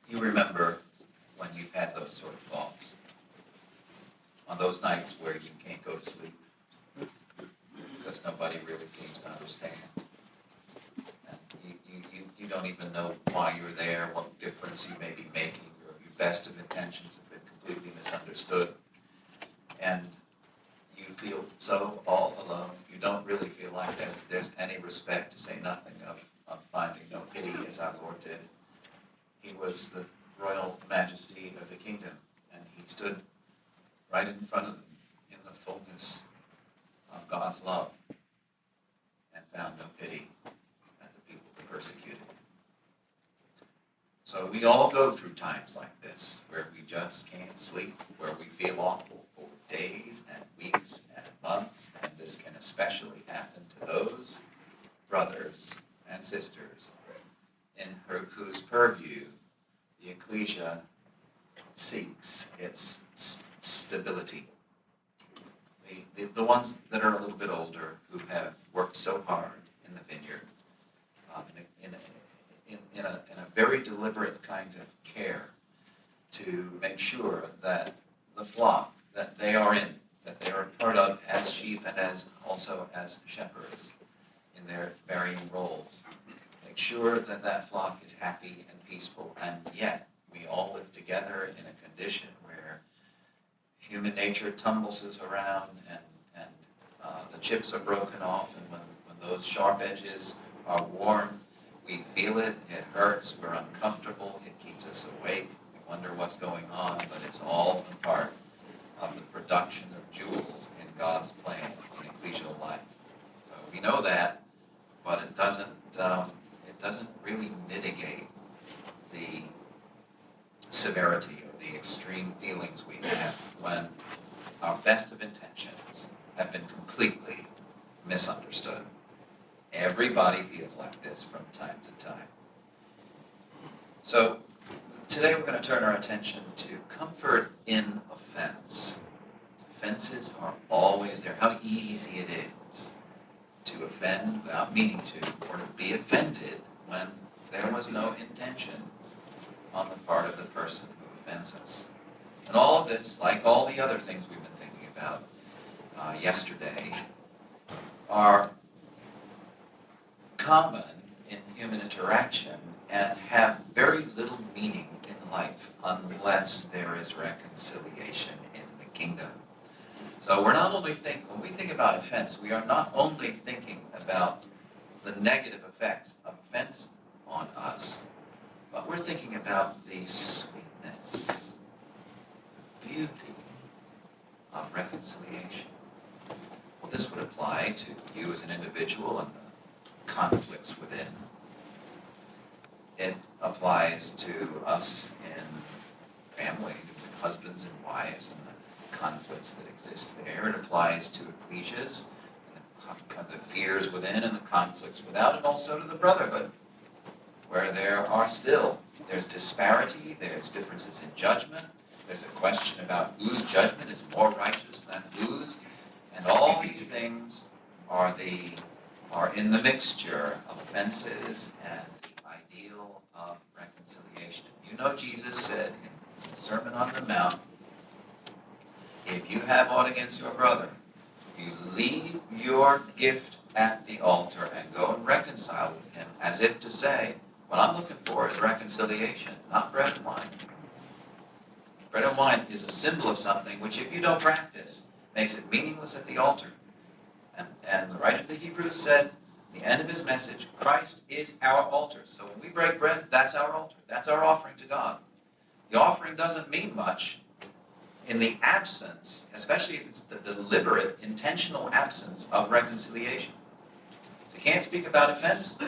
You remember when you've had those sort of thoughts, on those nights where you can't go to sleep because nobody really seems to understand. And you don't even know why you're there, what difference you may be making. Your best of intentions have been completely misunderstood. And you feel so all alone. You don't really feel like there's any respect, to say nothing of finding no pity as our Lord did. He was the royal majesty of the kingdom, and he stood right in front of them in the fullness of God's love and found no pity at the people who persecuted him. So we all go through times like this, where we just can't sleep, where we feel awful for days and weeks and months, and this can especially happen to those brothers and sisters in whose purview the ecclesia seeks its stability. The ones that are a little bit older, who have worked so hard in the vineyard, in a very deliberate kind of care to make sure that the flock that they are in, that they are a part of as sheep and as also as shepherds in their varying roles, make sure that that flock is happy and peaceful, and yet we all live together in a condition where human nature tumbles us around and the chips are broken off, and when those sharp edges are worn, we feel it, it hurts, we're uncomfortable, it keeps us awake, we wonder what's going on, but it's all a part of the production of jewels in God's plan in ecclesial life. So we know that, but it doesn't really mitigate the severity or the extreme feelings we have when our best of intentions have been completely misunderstood. Everybody feels like this from time to time. So today we're going to turn our attention to comfort in offense. Offenses are always there. How easy it is to offend without meaning to, or to be offended when there was no intention on the part of the person who offends us. And all of this, like all the other things we've been thinking about yesterday, are common in human interaction and have very little meaning in life unless there is reconciliation in the kingdom. So we're not only when we think about offense, we are not only thinking about the negative effects of offense on us, but we're thinking about the sweetness, the beauty of reconciliation. Well, this would apply to you as an individual and the conflicts within. It applies to us in family, with husbands and wives, and the conflicts that exist there. It applies to ecclesias, and the fears within and the conflicts without, and also to the brotherhood, where there's disparity, there's differences in judgment, there's a question about whose judgment is more righteous than whose, and all these things are in the mixture of offenses and the ideal of reconciliation. You know, Jesus said in the Sermon on the Mount, if you have aught against your brother, you leave your gift at the altar and go and reconcile with him, as if to say, what I'm looking for is reconciliation, not bread and wine. Bread and wine is a symbol of something which, if you don't practice, makes it meaningless at the altar. And the writer of the Hebrews said, the end of his message, Christ is our altar. So when we break bread, that's our altar. That's our offering to God. The offering doesn't mean much in the absence, especially if it's the deliberate, intentional absence of reconciliation. You can't speak about offense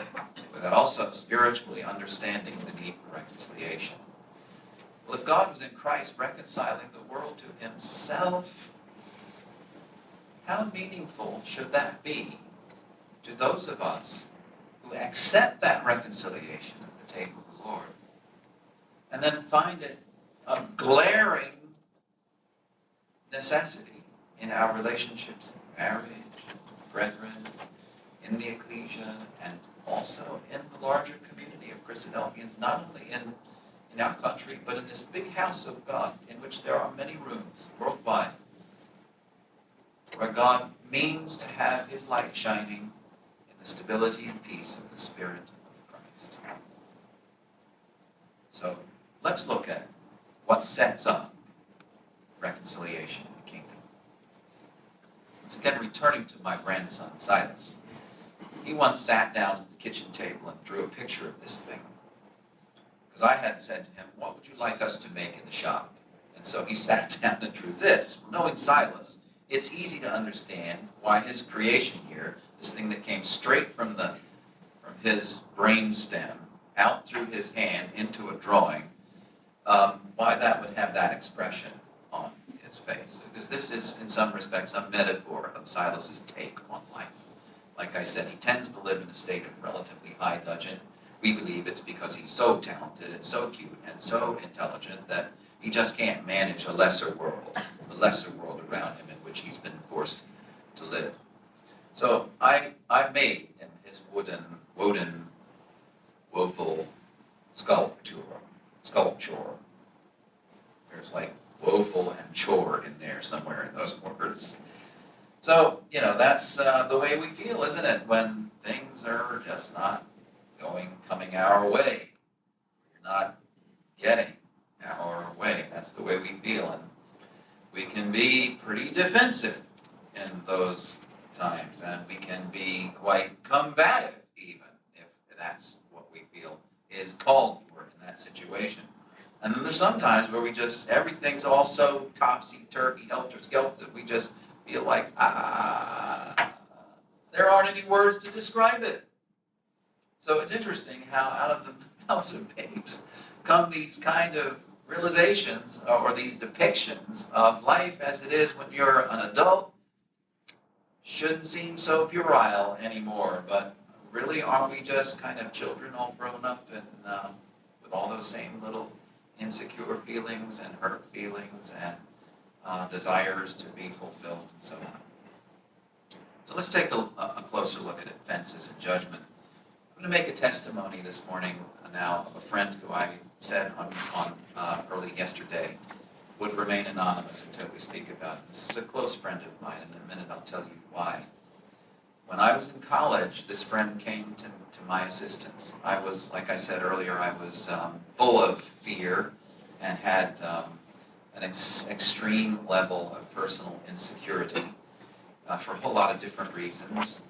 without also spiritually understanding the need for reconciliation. Well, if God was in Christ reconciling the world to himself, how meaningful should that be to those of us who accept that reconciliation at the table of the Lord and then find it a glaring necessity in our relationships in marriage, brethren, in the ecclesia, and also in the larger community of Christadelphians, not only in our country, but in this big house of God, in which there are many rooms worldwide, where God means to have his light shining in the stability and peace of the Spirit of Christ. So let's look at what sets up reconciliation in the kingdom. Once again, returning to my grandson, Silas. He once sat down at the kitchen table and drew a picture of this thing. Because I had said to him, what would you like us to make in the shop? And so he sat down and drew this. Knowing Silas, it's easy to understand why his creation here, this thing that came straight from his brain stem, out through his hand into a drawing, why that would have that expression on his face. Because this is, in some respects, a metaphor of Silas's take on life. Like I said, he tends to live in a state of relatively high dudgeon. We believe it's because he's so talented and so cute and so intelligent that he just can't manage the lesser world around him in which he's been forced to live. So I made in his wooden, woeful sculpture. There's like woeful and chore in there somewhere in those words. So, that's the way we feel, isn't it? When things are just not coming our way. We're not getting our way. That's the way we feel. And we can be pretty defensive in those times. And we can be quite combative, even, if that's what we feel is called for in that situation. And then there's some times where everything's all so topsy-turvy, helter-skelter, that we just feel like, there aren't any words to describe it. So it's interesting how out of the mouths of babes come these kind of realizations or these depictions of life as it is when you're an adult. Shouldn't seem so puerile anymore, but really aren't we just kind of children all grown up and with all those same little insecure feelings and hurt feelings and desires to be fulfilled and so on. So let's take a closer look at offenses and judgment. I'm going to make a testimony this morning now of a friend who I said on early yesterday would remain anonymous until we speak about it. This is a close friend of mine, and in a minute I'll tell you why. When I was in college, this friend came to my assistance. I was, like I said earlier, I was full of fear and had an extreme level of personal insecurity for a whole lot of different reasons.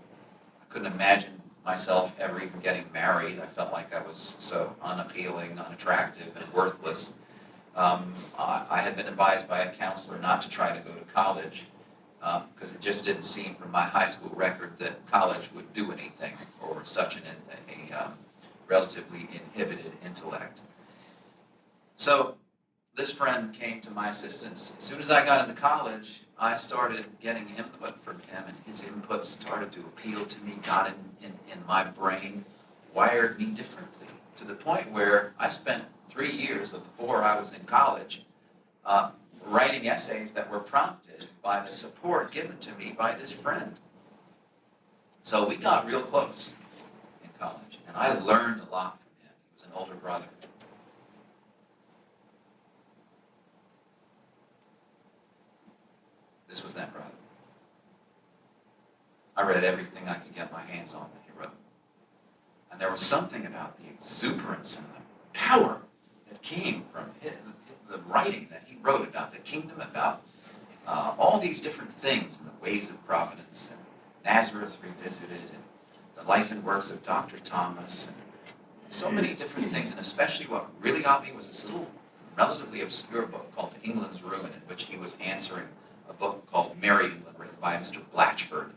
I couldn't imagine myself ever even getting married. I felt like I was so unappealing, unattractive, and worthless. I had been advised by a counselor not to try to go to college because it just didn't seem from my high school record that college would do anything for such a relatively inhibited intellect. So this friend came to my assistance. As soon as I got into college, I started getting input from him, and his input started to appeal to me, got in my brain, wired me differently, to the point where I spent 3 years of the 4 I was in college writing essays that were prompted by the support given to me by this friend. So we got real close in college, and I learned a lot from him. He was an older brother. This was that brother. I read everything I could get my hands on that he wrote. And there was something about the exuberance and the power that came from the writing that he wrote about the kingdom, about all these different things and the ways of providence, and Nazareth revisited, and the life and works of Dr. Thomas, and so many different things. And especially what really got me was this little relatively obscure book called England's Ruin, in which he was answering a book called Merry England, written by Mr. Blatchford,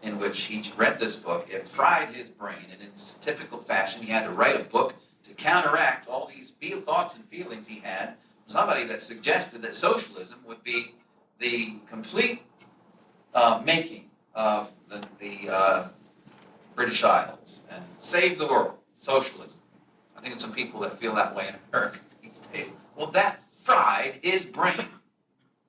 in which he read this book. It fried his brain, and in typical fashion, he had to write a book to counteract all these thoughts and feelings he had. Somebody that suggested that socialism would be the complete making of the British Isles and save the world. Socialism. I think it's some people that feel that way in America these days. Well, that fried his brain.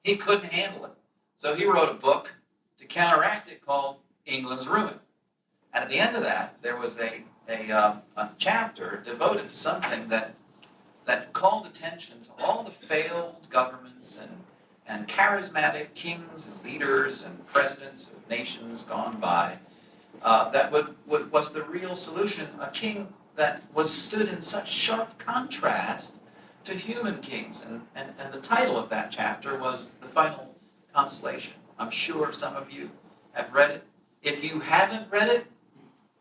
He couldn't handle it. So he wrote a book to counteract it called England's Ruin. And at the end of that, there was a chapter devoted to something that that called attention to all the failed governments and charismatic kings and leaders and presidents of nations gone by, that was the real solution, a king that was stood in such sharp contrast to human kings. And the title of that chapter was The Final Consolation. I'm sure some of you have read it. If you haven't read it,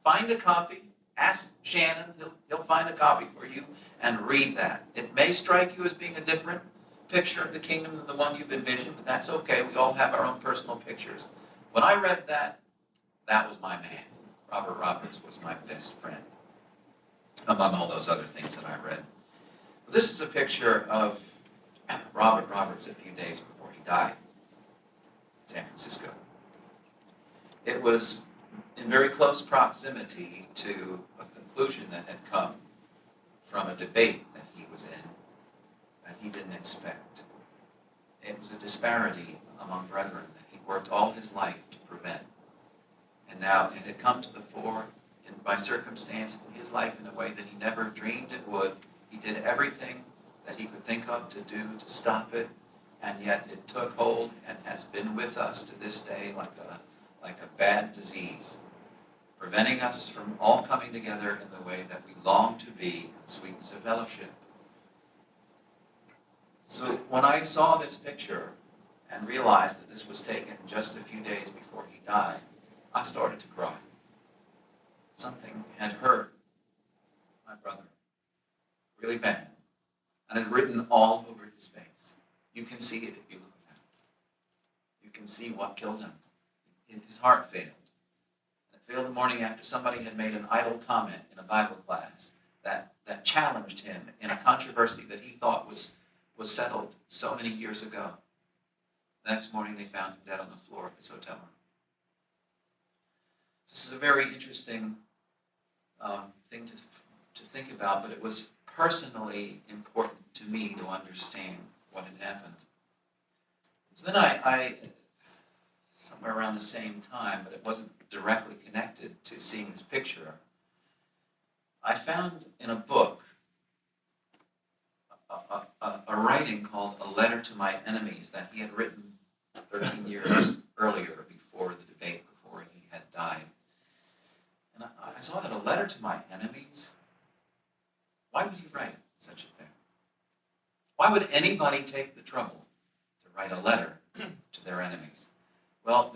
find a copy. Ask Shannon. He'll find a copy for you and read that. It may strike you as being a different picture of the kingdom than the one you've envisioned, but that's okay. We all have our own personal pictures. When I read that, that was my man. Robert Roberts was my best friend, among all those other things that I read. This is a picture of Robert Roberts a few days before he died in San Francisco. It was in very close proximity to a conclusion that had come from a debate that he was in that he didn't expect. It was a disparity among brethren that he worked all his life to prevent. And now it had come to the fore by circumstance in his life in a way that he never dreamed it would. He did everything that he could think of to do to stop it, and yet it took hold and has been with us to this day like a bad disease, preventing us from all coming together in the way that we long to be in the sweetness of fellowship. So when I saw this picture and realized that this was taken just a few days before he died, I started to cry. Something had hurt my brother really bad, and it's written all over his face. You can see it if you look at him. You can see what killed him. His heart failed. And it failed the morning after somebody had made an idle comment in a Bible class that challenged him in a controversy that he thought was settled so many years ago. The next morning they found him dead on the floor of his hotel room. This is a very interesting thing to think about, but it was personally important to me to understand what had happened. So then I somewhere around the same time, but it wasn't directly connected to seeing this picture, I found in a book a writing called A Letter to My Enemies that he had written 13 years earlier before the debate, before he had died. And I saw that, a letter to my enemies. Why would he write such a thing? Why would anybody take the trouble to write a letter to their enemies? Well,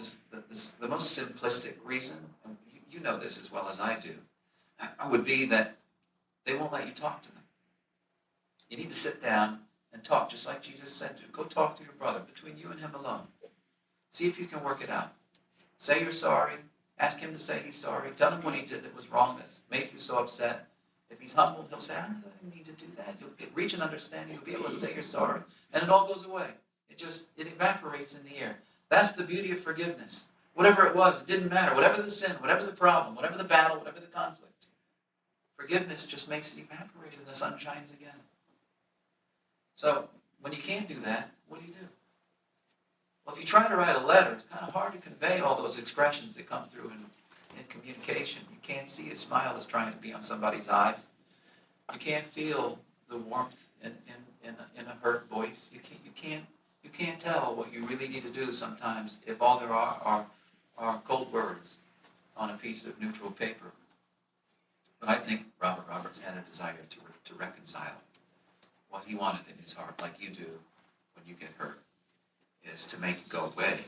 the most simplistic reason, and you know this as well as I do, would be that they won't let you talk to them. You need to sit down and talk, just like Jesus said, go talk to your brother, between you and him alone. See if you can work it out. Say you're sorry. Ask him to say he's sorry. Tell him what he did that was wrong, that made you so upset. If he's humble, he'll say, I didn't need to do that. You'll reach an understanding. You'll be able to say you're sorry. And it all goes away. It evaporates in the air. That's the beauty of forgiveness. Whatever it was, it didn't matter. Whatever the sin, whatever the problem, whatever the battle, whatever the conflict, forgiveness just makes it evaporate and the sun shines again. So when you can't do that, what do? Well, if you try to write a letter, it's kind of hard to convey all those expressions that come through in communication. You can't see a smile is trying to be on somebody's eyes. You can't feel the warmth in a hurt voice. You can't tell what you really need to do sometimes if all there are cold words on a piece of neutral paper. But I think Robert Roberts had a desire to reconcile what he wanted in his heart, like you do when you get hurt, is to make it go away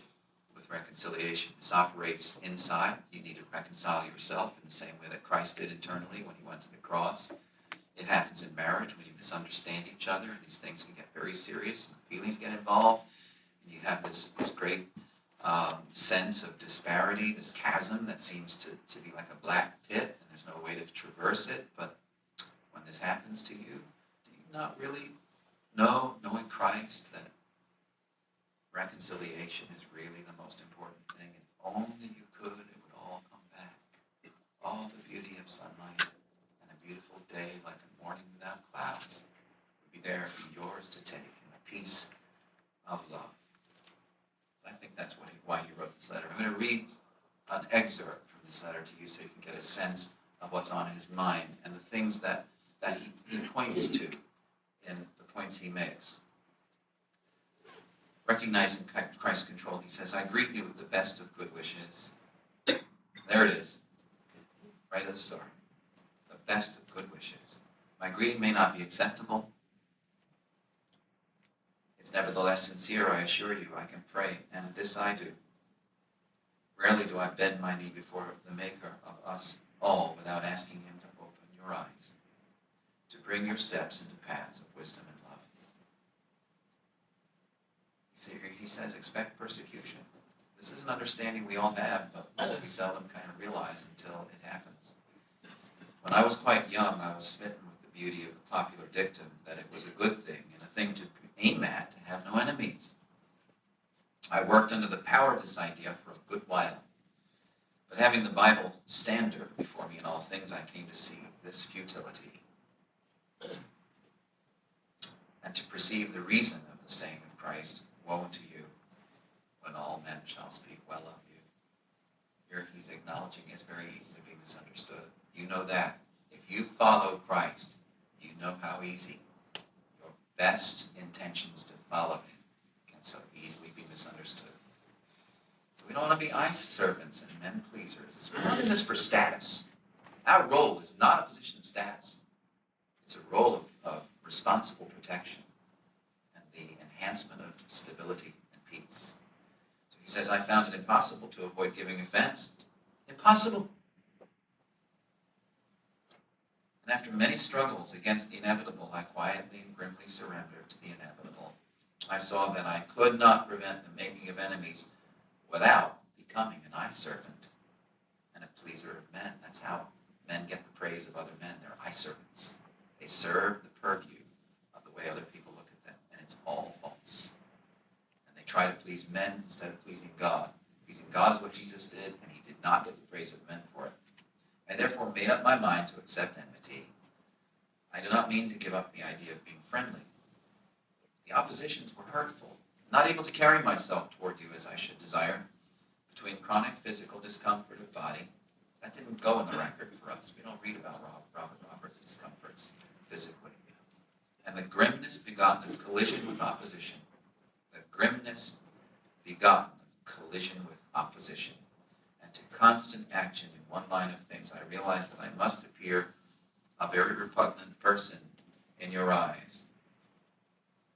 with reconciliation. This operates inside. You need to reconcile yourself in the same way that Christ did internally when he went to the cross. It happens in marriage when you misunderstand each other, and these things can get very serious, and feelings get involved, and you have this great sense of disparity, this chasm that seems to be like a black pit, and there's no way to traverse it. But when this happens to you, do you not really know, knowing Christ, that reconciliation is really the most important thing? If only you could, it would all come back. All the beauty of sunlight and a beautiful day like a morning without clouds would be there for yours to take in a peace of love. So I think that's why he wrote this letter. I'm going to read an excerpt from this letter to you so you can get a sense of what's on his mind and the things that he points to in the points he makes. Recognizing Christ's control, he says, I greet you with the best of good wishes. There it is, right at the start. The best of good wishes. My greeting may not be acceptable. It's nevertheless sincere, I assure you. I can pray, and this I do. Rarely do I bend my knee before the Maker of us all without asking him to open your eyes, to bring your steps into paths of wisdom and love. He says, expect persecution. This is an understanding we all have, but we seldom kind of realize until it happens. When I was quite young, I was smitten with the beauty of the popular dictum that it was a good thing and a thing to aim at to have no enemies. I worked under the power of this idea for a good while. But having the Bible standard before me in all things, I came to see this futility and to perceive the reason of the saying of Christ, woe unto you when all men shall speak well of you. Here he's acknowledging it's very easy to be misunderstood. You know that. If you follow Christ, you know how easy your best intentions to follow him can so easily be misunderstood. We don't want to be eye servants and men pleasers. We're not in this for status. Our role is not a position of status. It's a role of responsible protection and the enhancement of stability and peace. So he says, I found it impossible to avoid giving offense. Impossible. And after many struggles against the inevitable, I quietly and grimly surrendered to the inevitable. I saw that I could not prevent the making of enemies without becoming an eye servant and a pleaser of men. That's how men get the praise of other men. They're eye servants. They serve the purview of the way other people look at them, and it's all false. And they try to please men instead of pleasing God. Pleasing God is what Jesus did, and he did not get the praise of men for it. I therefore made up my mind to accept enmity. I do not mean to give up the idea of being friendly. The oppositions were hurtful. Not able to carry myself toward you as I should desire. Between chronic physical discomfort of body, that didn't go in the record for us. We don't read about Robert Roberts' discomforts physically. And the grimness begotten of collision with opposition. The grimness begotten of collision with opposition. And to constant action in one line of things, I realized that I must appear a very repugnant person in your eyes,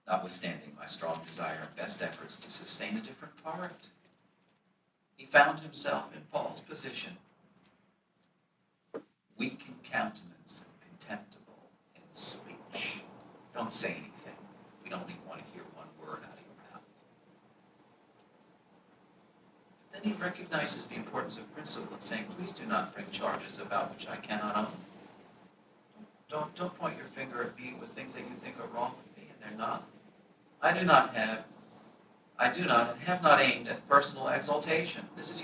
notwithstanding my strong desire and best efforts to sustain a different part. He found himself in Paul's position, weak in countenance and contemptible in speech. Don't say anything. We don't even want to hear one word out of your mouth. But then he recognizes the importance of principle and saying, please do not bring charges about which I cannot own. Don't point your finger at me with things that you think are wrong with me, and they're not. I do not and have not aimed at personal exaltation. This is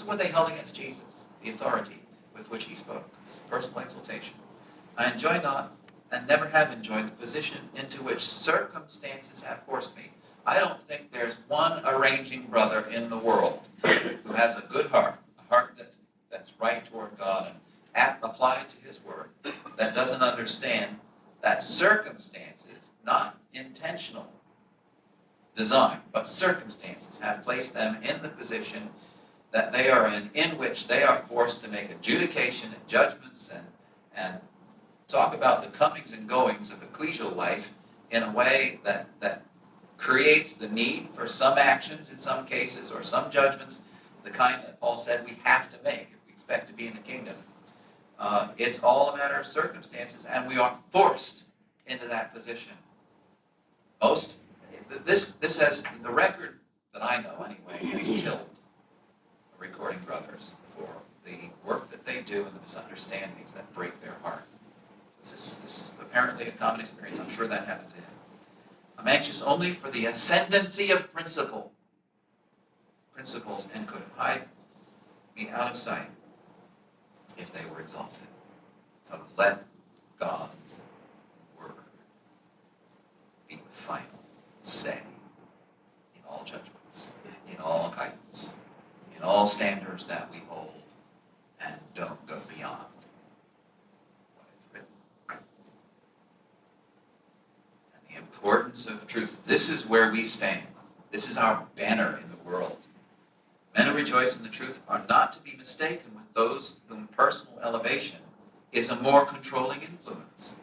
what they held against Jesus, the authority with which he spoke, personal exaltation. I enjoy not and never have enjoyed the position into which circumstances have forced me. I don't think there's one arranging brother in the world who has a good heart, a heart that's right toward God and applied to his word, that doesn't understand that circumstances, not intentional design, but circumstances have placed them in the position that they are in which they are forced to make adjudication and judgments and talk about the comings and goings of ecclesial life in a way that creates the need for some actions in some cases or some judgments, the kind that Paul said we have to make if we expect to be in the kingdom. It's all a matter of circumstances, and we are forced into that position. This has, the record that I know anyway, has killed recording brothers for the work that they do and the misunderstandings that break their heart. This is apparently a common experience. I'm sure that happened to him. I'm anxious only for the ascendancy of principles, and could hide me out of sight if they were exalted. So let God's word be the final say in all judgments, in all guidance, in all standards that we hold, and don't go beyond what is written. importance of truth. This is where we stand. This is our banner in the world. Men who rejoice in the truth are not to be mistaken with those whom personal elevation is a more controlling influence.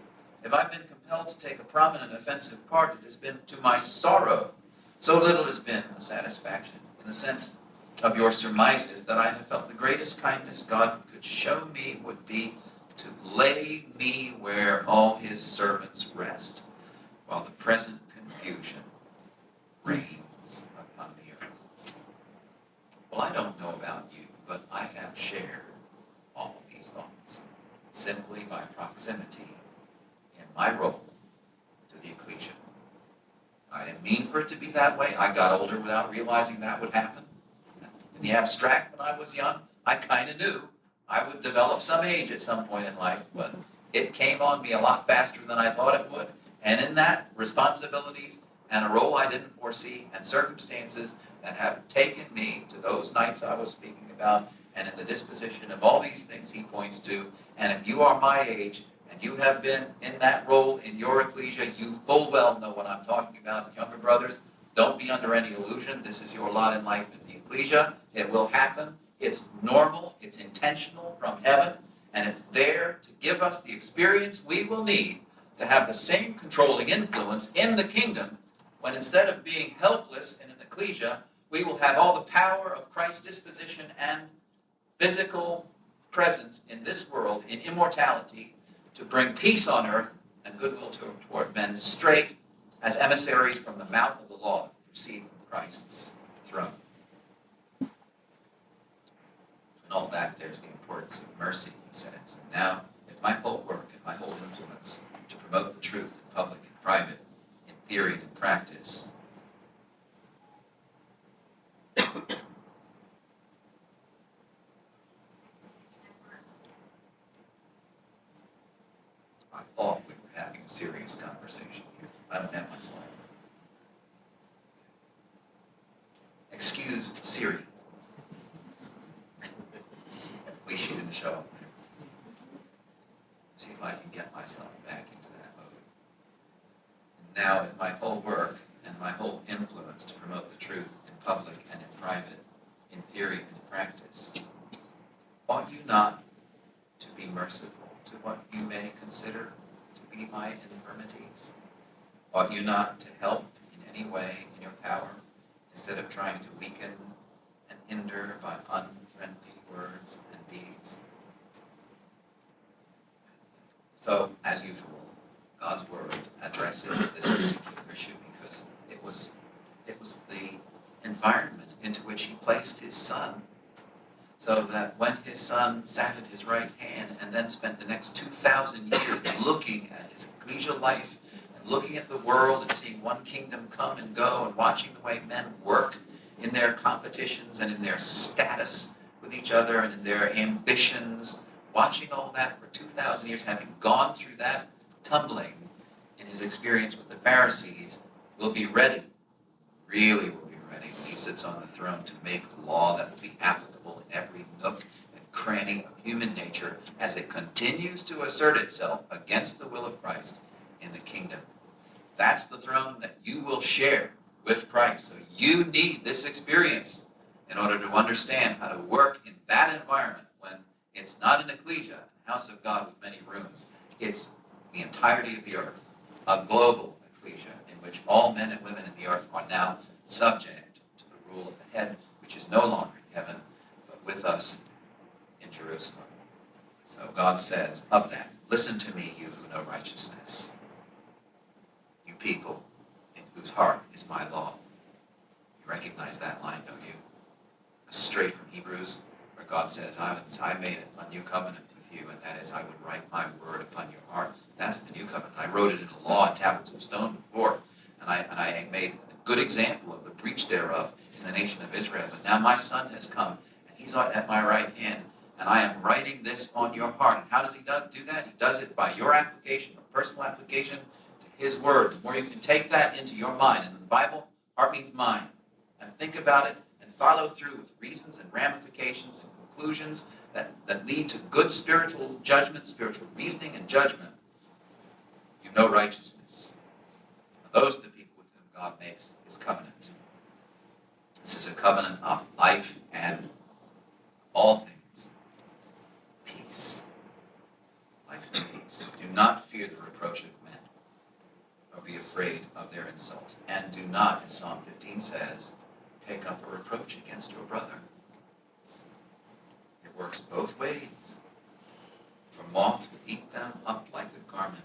If I've been compelled to take a prominent offensive part, it has been to my sorrow. So little has been a satisfaction, in the sense of your surmises, that I have felt the greatest kindness God could show me would be to lay me where all his servants rest, while the present confusion reigns upon the earth. Well, I don't know about you, but I have shared all of these thoughts, simply by proximity in my role to the ecclesia. I didn't mean for it to be that way. I got older without realizing that would happen. In the abstract, when I was young, I kind of knew I would develop some age at some point in life, but it came on me a lot faster than I thought it would. And in that, responsibilities and a role I didn't foresee and circumstances that have taken me to those nights I was speaking about, and in the disposition of all these things he points to. And if you are my age and you have been in that role in your ecclesia, you full well know what I'm talking about. Younger brothers, don't be under any illusion. This is your lot in life in the ecclesia. It will happen. It's normal. It's intentional from heaven. And it's there to give us the experience we will need to have the same controlling influence in the kingdom, when instead of being helpless in an ecclesia, we will have all the power of Christ's disposition and physical presence in this world, in immortality, to bring peace on earth and goodwill toward men, straight as emissaries from the mouth of the law received from Christ's throne. In all that, there's the importance of mercy, he says. And now, if my whole work and my whole influence to promote the truth in public and private, in theory and in practice, I thought we were having a serious conversation here. I don't have my slide. Excuse Siri. At least she didn't show up there. See if I can get myself back into that mode. And now, in my whole work and my whole influence to promote the truth in public and in private, in theory and in practice, ought you not to be merciful to what you may consider to be my infirmities? Ought you not to help in any way in your power, instead of trying to weaken and hinder by unfriendly words and deeds? So, as usual, God's Word addresses this particular issue because it was the environment into which he placed his Son, so that when his Son sat at his right hand and then spent the next 2,000 years looking at his ecclesial life and looking at the world and seeing one kingdom come and go and watching the way men work in their competitions and in their status with each other and in their ambitions, watching all that for 2,000 years, having gone through that tumbling in his experience with the Pharisees, will be ready, really will be ready, when he sits on the throne to make the law that will be applicable in every nook and cranny of human nature as it continues to assert itself against the will of Christ in the kingdom. That's the throne that you will share with Christ. So you need this experience in order to understand how to work in that environment when it's not an ecclesia, a house of God with many rooms. It's the entirety of the earth, a global ecclesia in which all men and women in the earth are now subject to the rule of the head, which is no longer in heaven, but with us in Jerusalem. So God says of that, listen to me, you who know righteousness, you people in whose heart is my law. You recognize that line, don't you? Straight from Hebrews, where God says, I made a new covenant with you, and that is, I would write my word upon your heart. That's the new covenant. I wrote it in a law and tablets of stone before, and I made a good example of the breach thereof in the nation of Israel. But now my Son has come, and he's at my right hand, and I am writing this on your heart. And how does he do that? He does it by your application, your personal application to his word. The more you can take that into your mind, and in the Bible, heart means mind, and think about it and follow through with reasons and ramifications and conclusions that lead to good spiritual judgment, spiritual reasoning and judgment. You know righteousness. Those are the people God makes his covenant. This is a covenant of life and all things. Peace. Life and peace. Do not fear the reproach of men, or be afraid of their insult. And do not, as Psalm 15 says, take up a reproach against your brother. It works both ways. For moth will eat them up like a garment,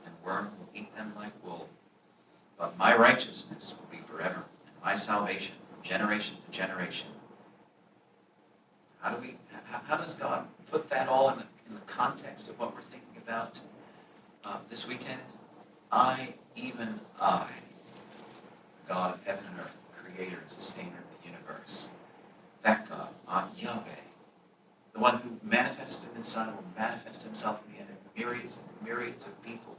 and worm will eat them like wool. But my righteousness will be forever, and my salvation from generation to generation. How does God put that all in the context of what we're thinking about this weekend? Even I, the God of heaven and earth, the creator and sustainer of the universe, that God, Yahweh, the one who manifested in his Son, will manifest himself in the end of myriads and myriads of people,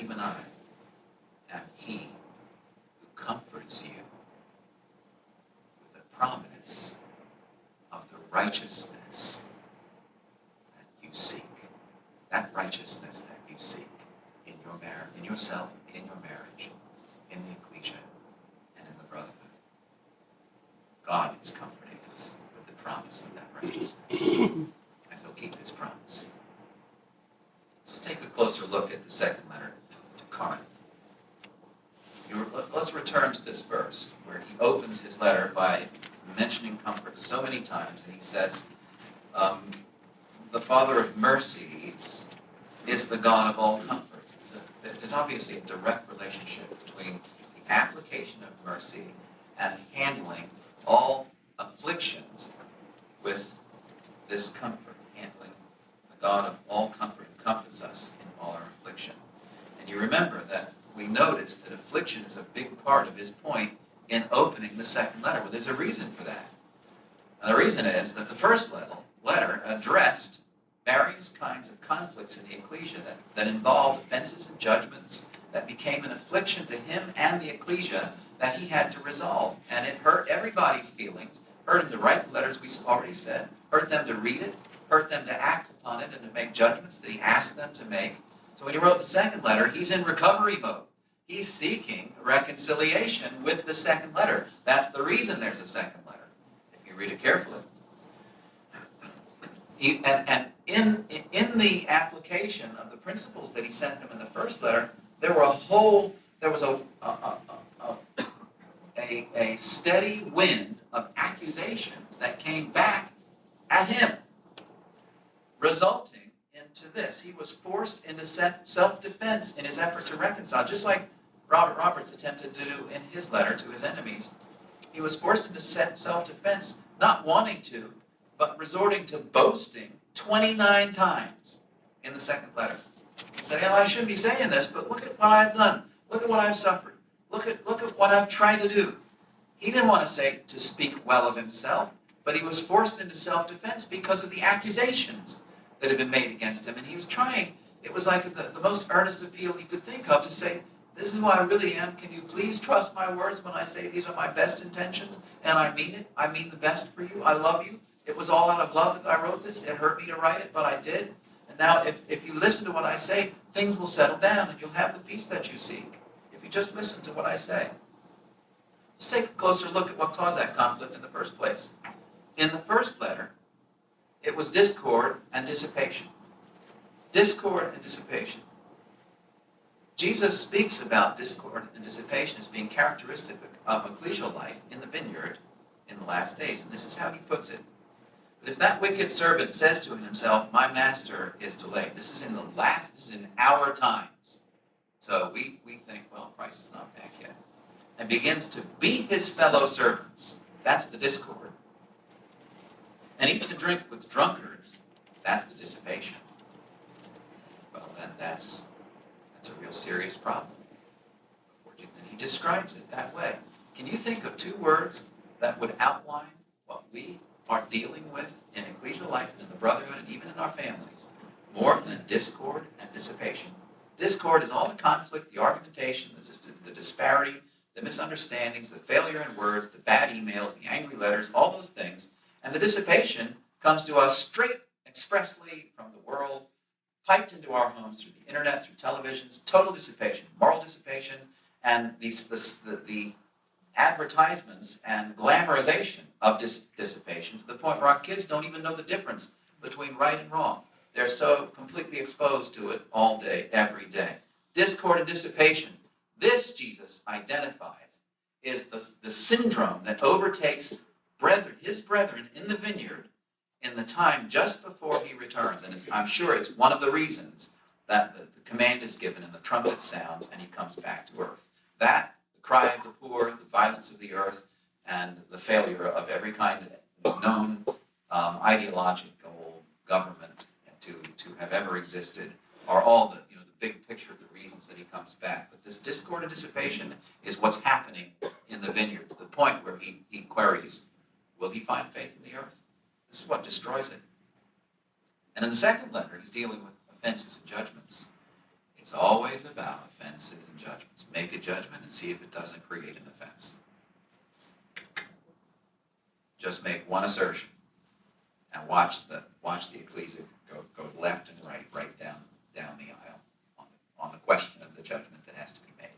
even I, am he who comforts you with the promise of the righteousness that you seek. That righteousness that you seek in your marriage, in yourself, in your marriage, in the ecclesia, and in the brotherhood. God is comforting us with the promise of that righteousness. And he'll keep his promise. Let's take a closer look at the second letter to Corinth. Let's return to this verse where he opens his letter by mentioning comfort so many times. And he says, the Father of mercies is the God of all comforts. There's obviously a direct relationship between the application of mercy and handling all afflictions with this comfort, handling the God of all comfort who comforts us in all our affliction. And you remember that we noticed that affliction is a big part of his point in opening the second letter. Well, there's a reason for that. And the reason is that the first letter addressed various kinds of conflicts in the ecclesia that involved offenses and judgments that became an affliction to him and the ecclesia that he had to resolve. And it hurt everybody's feelings, hurt him to write the letters we already said, hurt them to read it, hurt them to act upon it and to make judgments that he asked them to make. So when he wrote the second letter, he's in recovery mode. He's seeking reconciliation with the second letter. That's the reason there's a second letter, if you read it carefully. And in the application of the principles that he sent them in the first letter, there was a steady wind of accusations that came back at him, resulting into this. He was forced into self-defense in his effort to reconcile, just like Robert Roberts attempted to do in his letter to his enemies. He was forced into self-defense, not wanting to, but resorting to boasting 29 times in the second letter. Saying, I shouldn't be saying this, but look at what I've done. Look at what I've suffered. Look at what I've tried to do. He didn't want to speak well of himself, but he was forced into self-defense because of the accusations that had been made against him. And he was trying, it was like the most earnest appeal he could think of to say, this is who I really am. Can you please trust my words when I say these are my best intentions? And I mean it. I mean the best for you. I love you. It was all out of love that I wrote this. It hurt me to write it, but I did. And now if you listen to what I say, things will settle down and you'll have the peace that you seek. If you just listen to what I say. Let's take a closer look at what caused that conflict in the first place. In the first letter, it was discord and dissipation. Discord and dissipation. Jesus speaks about discord and dissipation as being characteristic of ecclesial life in the vineyard in the last days. And this is how he puts it. But if that wicked servant says to himself, my master is delayed. This is in our times. So we think, well, Christ is not back yet. And begins to beat his fellow servants. That's the discord. And eats and drink with drunkards. That's the dissipation. Well, then that's a real serious problem. And he describes it that way. Can you think of two words that would outline what we are dealing with in ecclesial life and in the brotherhood and even in our families more than discord and dissipation? Discord is all the conflict, the argumentation, the disparity, the misunderstandings, the failure in words, the bad emails, the angry letters, all those things. And the dissipation comes to us straight, expressly from the world, piped into our homes through the internet, through televisions, total dissipation, moral dissipation, and the advertisements and glamorization of dissipation to the point where our kids don't even know the difference between right and wrong. They're so completely exposed to it all day, every day. Discord and dissipation. This, Jesus identifies, is the syndrome that overtakes his brethren in the vineyard in the time just before he returns. And I'm sure it's one of the reasons that the command is given and the trumpet sounds and he comes back to earth. That, the cry of the poor, the violence of the earth, and the failure of every kind of known ideological government to have ever existed, are all the big picture of the reasons that he comes back. But this discord and dissipation is what's happening in the vineyard, to the point where he queries, will he find faith in the earth? This is what destroys it. And in the second letter, he's dealing with offenses and judgments. It's always about offenses and judgments. Make a judgment and see if it doesn't create an offense. Just make one assertion and watch the ecclesia go left and right down the aisle on the question of the judgment that has to be made.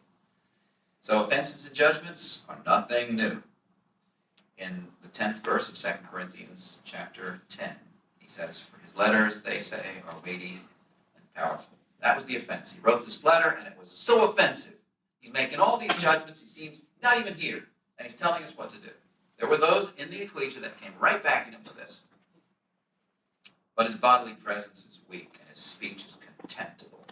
So offenses and judgments are nothing new. In the 10th verse of 2 Corinthians chapter 10, he says, for his letters, they say, are weighty and powerful. That was the offense. He wrote this letter, and it was so offensive. He's making all these judgments. He seems not even here, and he's telling us what to do. There were those in the ecclesia that came right back at him for this. But his bodily presence is weak, and his speech is contemptible.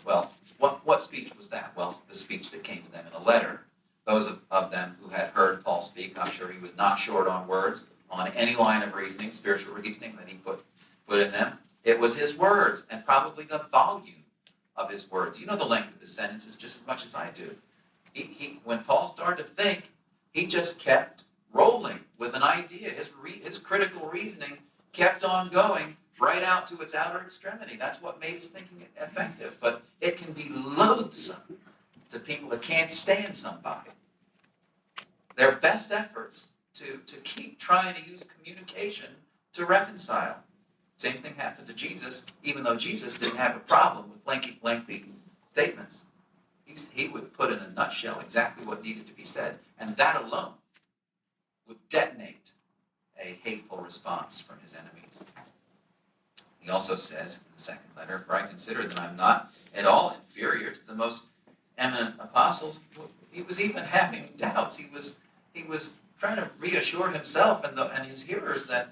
Well, what speech was that? Well, the speech that came to them in a letter. Those of them who had heard Paul speak, I'm sure he was not short on words, on any line of reasoning, spiritual reasoning that he put in them. It was his words, and probably the volume of his words. You know the length of his sentences just as much as I do. When Paul started to think, he just kept rolling with an idea. His critical reasoning kept on going right out to its outer extremity. That's what made his thinking effective. But it can be loathsome to people that can't stand somebody. Their best efforts to keep trying to use communication to reconcile. Same thing happened to Jesus, even though Jesus didn't have a problem with lengthy statements. He would put in a nutshell exactly what needed to be said, and that alone would detonate a hateful response from his enemies. He also says in the second letter, for I consider that I'm not at all inferior to the most eminent apostles. He was even having doubts. He was trying to reassure himself and his hearers that,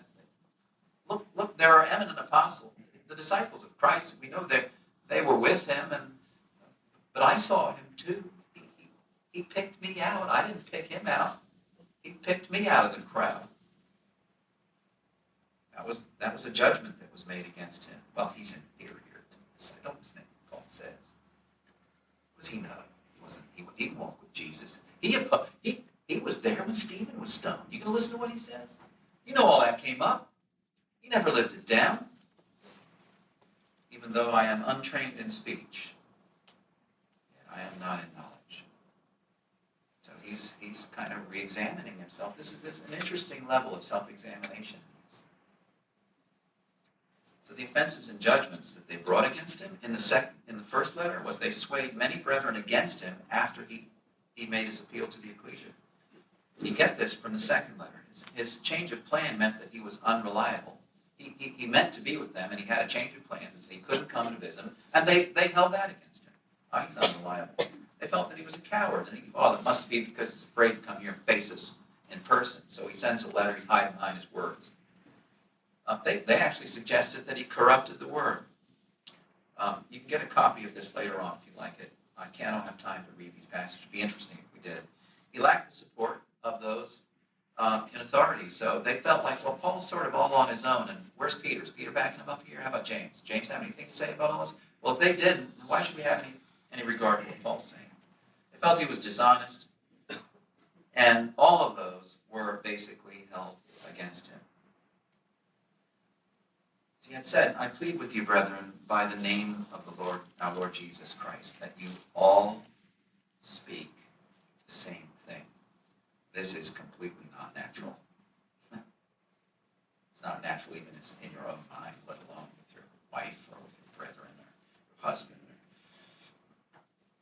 look, there are eminent apostles, the disciples of Christ. We know that they were with him, but I saw him too. He picked me out. I didn't pick him out. He picked me out of the crowd. That was a judgment that was made against him. Well, he's inferior to this. I don't think Paul says. Was he not? He wasn't. He walked with Jesus. He was there when Stephen was stoned. You going to listen to what he says? You know all that came up. He never lived it down. Even though I am untrained in speech, yet I am not in knowledge. So he's kind of re-examining himself. This is an interesting level of self-examination. So the offenses and judgments that they brought against him in the first letter was they swayed many brethren against him after he made his appeal to the ecclesia. You get this from the second letter. His change of plan meant that he was unreliable. He meant to be with them, and he had a change of plans, and so he couldn't come and visit them, and they held that against him. Oh, he's unreliable. They felt that he was a coward, and that must be because he's afraid to come here and face us in person. So he sends a letter, he's hiding behind his words. They actually suggested that he corrupted the word. You can get a copy of this later on if you like it. I don't have time to read these passages. It would be interesting if we did. He lacked the support of those in authority. So they felt like, well, Paul's sort of all on his own, and where's Peter? Is Peter backing him up here? How about James? James have anything to say about all this? Well, if they didn't, why should we have any regard to what Paul's saying? They felt he was dishonest, and all of those were basically held against him. He had said, I plead with you, brethren, by the name of the Lord, our Lord Jesus Christ, that you all speak the same thing. This is completely not natural. It's not natural even in your own mind, let alone with your wife or with your brethren or your husband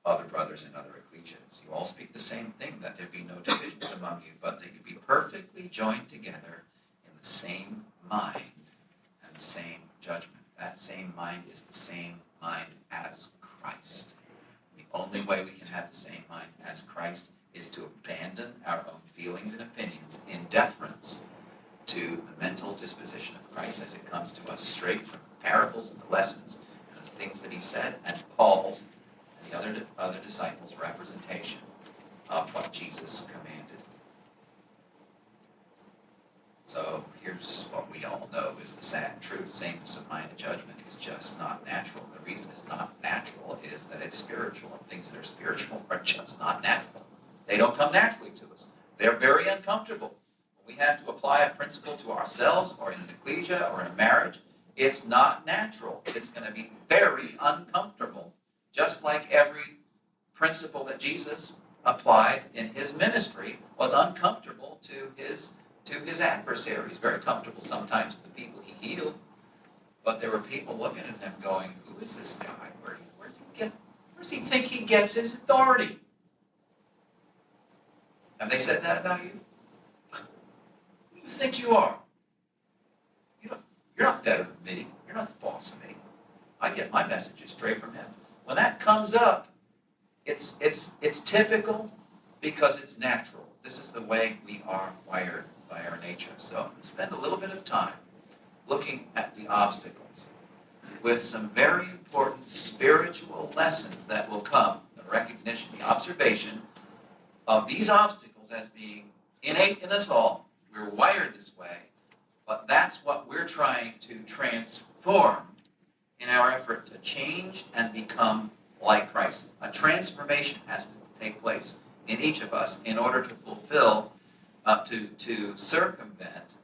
or other brothers in other ecclesias. You all speak the same thing, that there be no divisions among you, but that you be perfectly joined together in the same mind and the same judgment. That same mind is the same mind as Christ. The only way we can have the same mind as Christ is to abandon our own feelings and opinions in deference to the mental disposition of Christ as it comes to us straight from the parables and the lessons and the things that he said, and Paul's and the other disciples' representation of what Jesus commanded. So here's what we all know is the sad truth. Sameness of mind and judgment is just not natural. The reason it's not natural is that it's spiritual, and things that are spiritual are just not natural. They don't come naturally to us. They're very uncomfortable. When we have to apply a principle to ourselves or in an ecclesia or in a marriage, it's not natural. It's going to be very uncomfortable. Just like every principle that Jesus applied in his ministry was uncomfortable to his adversaries. Very comfortable sometimes to the people he healed, but there were people looking at him going, who is this guy? Where does he think he gets his authority? Have they said that about you? Who do you think you are? You're not better than me. You're not the boss of me. I get my messages straight from him. When that comes up, it's typical because it's natural. This is the way we are wired by our nature. So spend a little bit of time looking at the obstacles with some very important spiritual lessons that will come, the recognition, the observation of these obstacles as being innate in us all. We're wired this way, but that's what we're trying to transform in our effort to change and become like Christ. A transformation has to take place in each of us in order to fulfill, to circumvent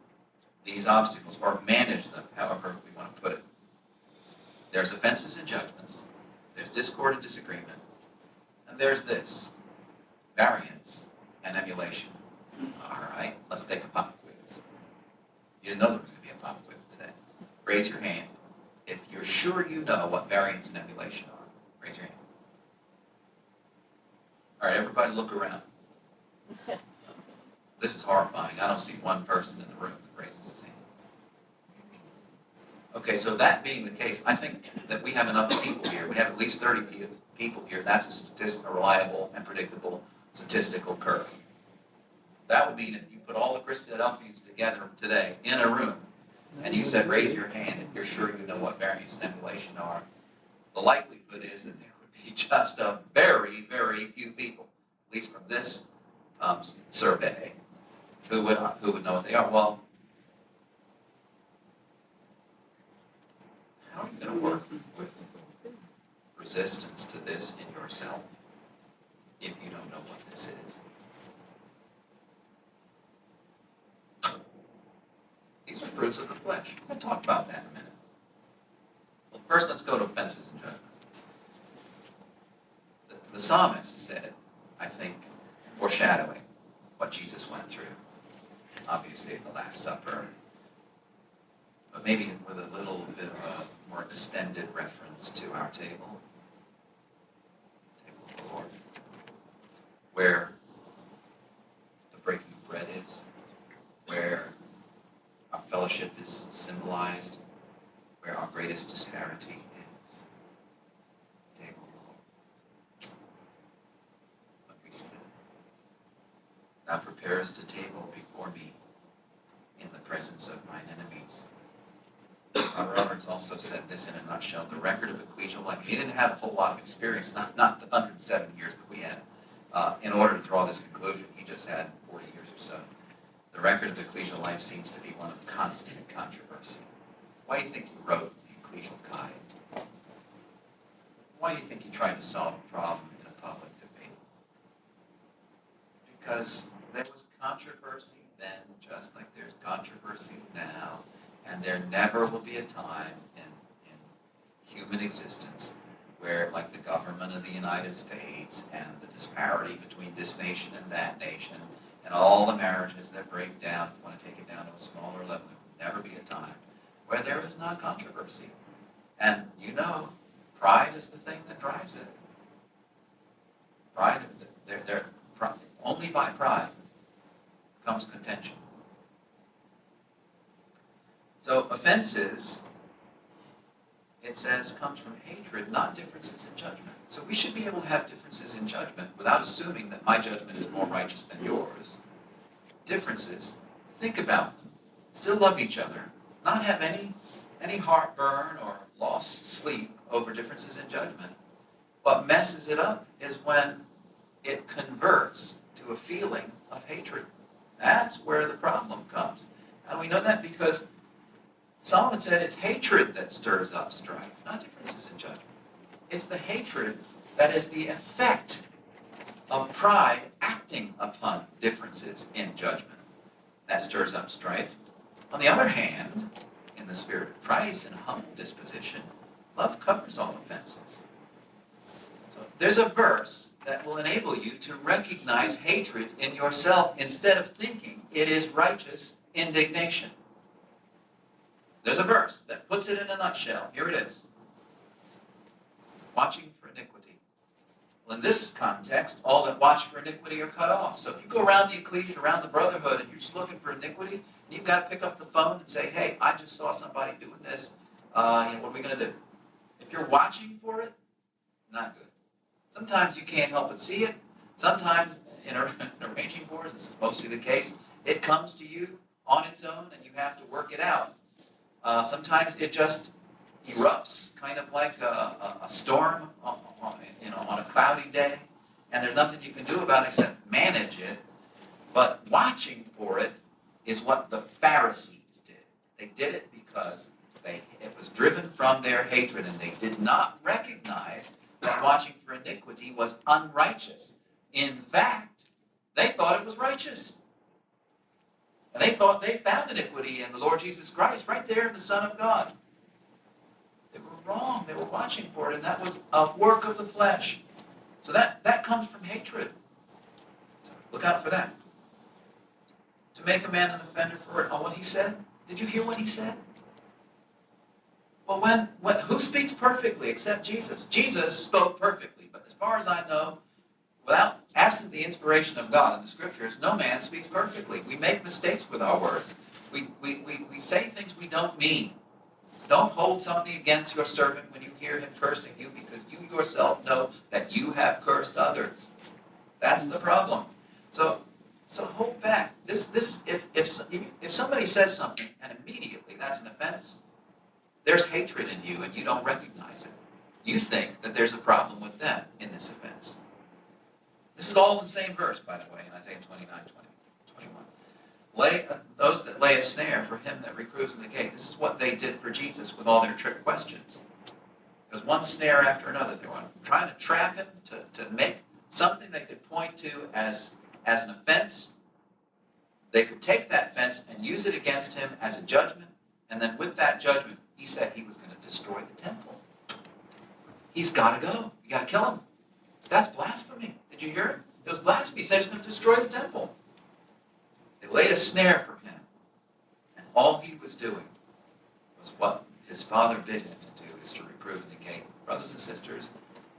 these obstacles or manage them, however we want to put it. There's offenses and judgments, there's discord and disagreement, and there's this, variance and emulation. All right, let's take a pop quiz. You didn't know there was going to be a pop quiz today. Raise your hand if you're sure you know what variance and emulation are. Raise your hand. All right, everybody look around. This is horrifying. I don't see one person in the room that raises his hand. Okay, so that being the case, I think that we have enough people here. We have at least 30 people here. That's a reliable and predictable statistical curve. That would mean if you put all the Christadelphians together today in a room, and you said, raise your hand if you're sure you know what variance and emulation are, the likelihood is that there would be just a very, very few people, at least from this survey, who would know what they are. Well, how are you going to work with resistance to this in yourself if you don't know what this is? These are fruits of the flesh. We'll talk about that in a minute. Well, first, let's go to offenses and judgment. The psalmist said, I think, foreshadowing what Jesus went through, obviously at the Last Supper, but maybe with a little bit of a more extended reference to our table of the Lord, where the breaking of bread is, where our fellowship is symbolized, where our greatest disparity is. The table of the Lord. What we spend. Thou preparest a table before me in the presence of mine enemies. Roberts also said this in a nutshell. The record of ecclesial life. He didn't have a whole lot of experience, not the 107 years that we had, in order to draw this conclusion. He just had 40 years or so. The record of ecclesial life seems to be one of constant controversy. Why do you think he wrote the Ecclesial Guide? Why do you think he tried to solve a problem in a public debate? Because there was controversy then, just like there's controversy now, and there never will be a time in human existence where, like the government of the United States and the disparity between this nation and that nation, and all the marriages that break down, if you want to take it down to a smaller level, there will never be a time where there is not controversy. And pride is the thing that drives it. by pride comes contention. So offenses, it says, comes from hatred, not differences in judgment. So we should be able to have differences in judgment without assuming that my judgment is more righteous than yours. Differences, think about them. Still love each other. Not have any heartburn or lost sleep over differences in judgment. What messes it up is when it converts to a feeling of hatred. That's where the problem comes. How do we know that? Because Solomon said it's hatred that stirs up strife, not differences in judgment. It's the hatred that is the effect of pride acting upon differences in judgment that stirs up strife. On the other hand, in the spirit of Christ and a humble disposition, love covers all offenses. So there's a verse that will enable you to recognize hatred in yourself instead of thinking it is righteous indignation. There's a verse that puts it in a nutshell. Here it is. Watching for iniquity. Well, in this context, all that watch for iniquity are cut off. So if you go around the ecclesia, around the brotherhood, and you're just looking for iniquity, and you've got to pick up the phone and say, hey, I just saw somebody doing this. What are we going to do? If you're watching for it, not good. Sometimes you can't help but see it. Sometimes in arranging wars, this is mostly the case, it comes to you on its own, and you have to work it out. Sometimes it just erupts, kind of like a storm on a cloudy day, and there's nothing you can do about it except manage it. But watching for it is what the Pharisees did. They did it because it was driven from their hatred, and they did not recognize that watching for iniquity was unrighteous. In fact, they thought it was righteous. And they thought they found iniquity in the Lord Jesus Christ, right there in the Son of God. They were wrong. They were watching for it, and that was a work of the flesh. So that comes from hatred. So look out for that. To make a man an offender for what he said. Did you hear what he said? Well, who speaks perfectly except Jesus? Jesus spoke perfectly, but as far as I know, absent the inspiration of God in the Scriptures, no man speaks perfectly. We make mistakes with our words. We say things we don't mean. Don't hold something against your servant when you hear him cursing you, because you yourself know that you have cursed others. That's the problem. So hold back. If somebody says something and immediately that's an offense, there's hatred in you and you don't recognize it. You think that there's a problem with them in this offense. This is all in the same verse, by the way, in Isaiah 29:21. Those that lay a snare for him that reproves in the gate. This is what they did for Jesus with all their trick questions. There was one snare after another. They were trying to trap him to make something they could point to as an offense. They could take that offense and use it against him as a judgment, and then with that judgment, he said he was going to destroy the temple. He's got to go. You got to kill him. That's blasphemy. Did you hear it? It was blasphemy. He said he was going to destroy the temple. They laid a snare for him. And all he was doing was what his father bid him to do, is to reprove and negate. Brothers and sisters,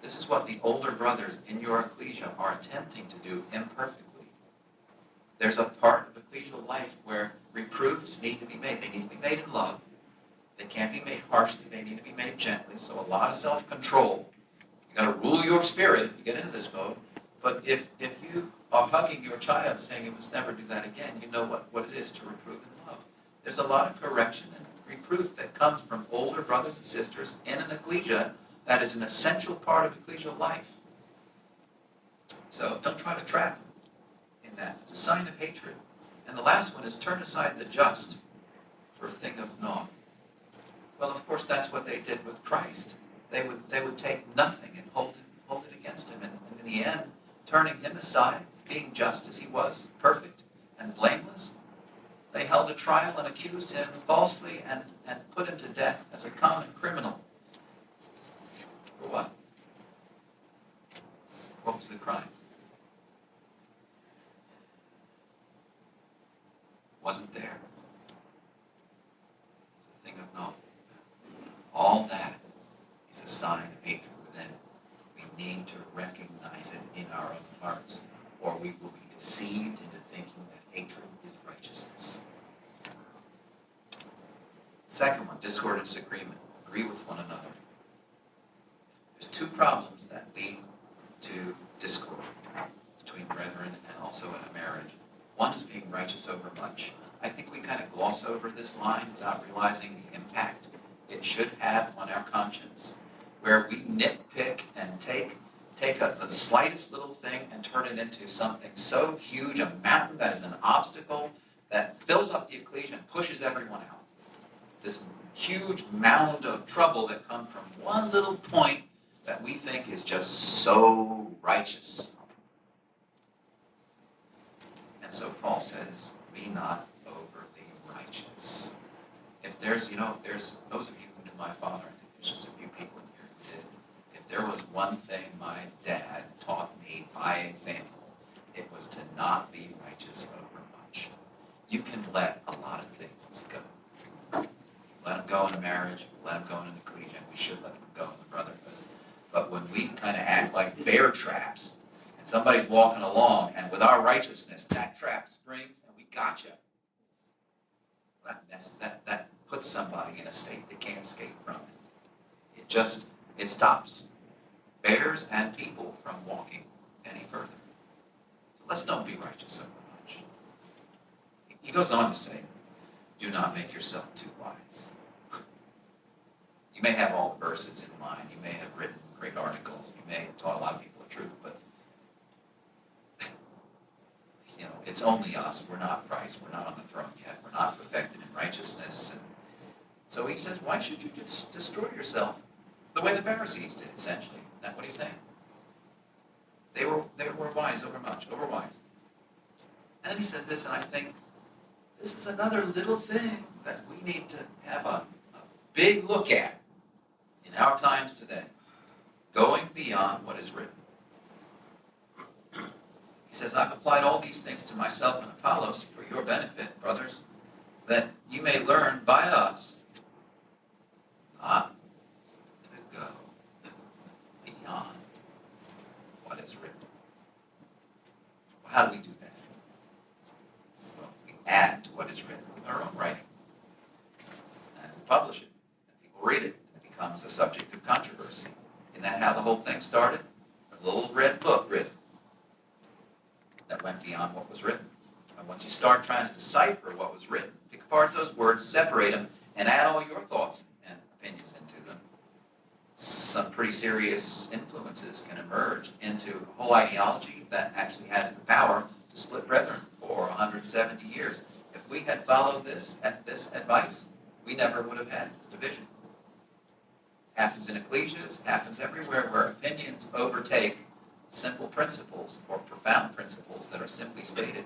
this is what the older brothers in your ecclesia are attempting to do imperfectly. There's a part of ecclesial life where reproofs need to be made. They need to be made in love. They can't be made harshly. They need to be made gently. So a lot of self-control. You've got to rule your spirit if you get into this mode. But if you are hugging your child saying you must never do that again, you know what it is to reprove in love. There's a lot of correction and reproof that comes from older brothers and sisters in an ecclesia that is an essential part of ecclesial life. So don't try to trap them in that. It's a sign of hatred. And the last one is turn aside the just for a thing of naught. Well, of course, that's what they did with Christ. They would take nothing and hold it against him. And in the end, turning him aside, being just as he was, perfect and blameless, they held a trial and accused him falsely and put him to death as a common criminal. For what? What was the crime? Wasn't there. It's a thing of naught. All that is a sign of hatred within. We need to recognize it in our own hearts, or we will be deceived into thinking that hatred is righteousness. Second one, discord and disagreement. Agree with one another. There's two problems that lead to discord between brethren and also in a marriage. One is being righteous over much. I think we kind of gloss over this line without realizing the impact it should have on our conscience, where we nitpick and take the slightest little thing and turn it into something so huge, a mountain that is an obstacle that fills up the ecclesia and pushes everyone out. This huge mound of trouble that comes from one little point that we think is just so righteous. And so Paul says, be not overly righteous. If there's those of you who knew my father, I think there's just a few people in here who did. If there was one thing my dad taught me by example, it was to not be righteous over much. You can let a lot of things go. Let them go in a marriage, let them go in an ecclesia, we should let them go in the brotherhood. But when we kind of act like bear traps, and somebody's walking along, and with our righteousness, that trap springs, and we gotcha. That messes, that puts somebody in a state they can't escape from it. It stops bears and people from walking any further. So let's don't be righteous over much. He goes on to say, do not make yourself too wise. You may have all the verses in mind. You may have written great articles. You may have taught a lot of people the truth, but it's only us. We're not Christ. We're not on the throne yet. We're not perfected in righteousness. And so he says, why should you just destroy yourself the way the Pharisees did, essentially? Isn't that what he's saying? They were wise over much, over wise. And then he says this, and I think this is another little thing that we need to have a big look at in our times today, going beyond what is written. He says, I've applied all these things to myself and Apollos for your benefit, brothers, that you may learn by us not to go beyond what is written. Well, how do we do that? Well, we add to what is written with our own writing. And we publish it. And people read it. And it becomes a subject of controversy. Isn't that how the whole thing started? There's a little red book written that went beyond what was written. And once you start trying to decipher what was written, pick apart those words, separate them, and add all your thoughts and opinions into them, some pretty serious influences can emerge into a whole ideology that actually has the power to split brethren for 170 years. If we had followed this advice, we never would have had the division. It happens in ecclesias, happens everywhere where opinions overtake simple principles or profound principles that are simply stated,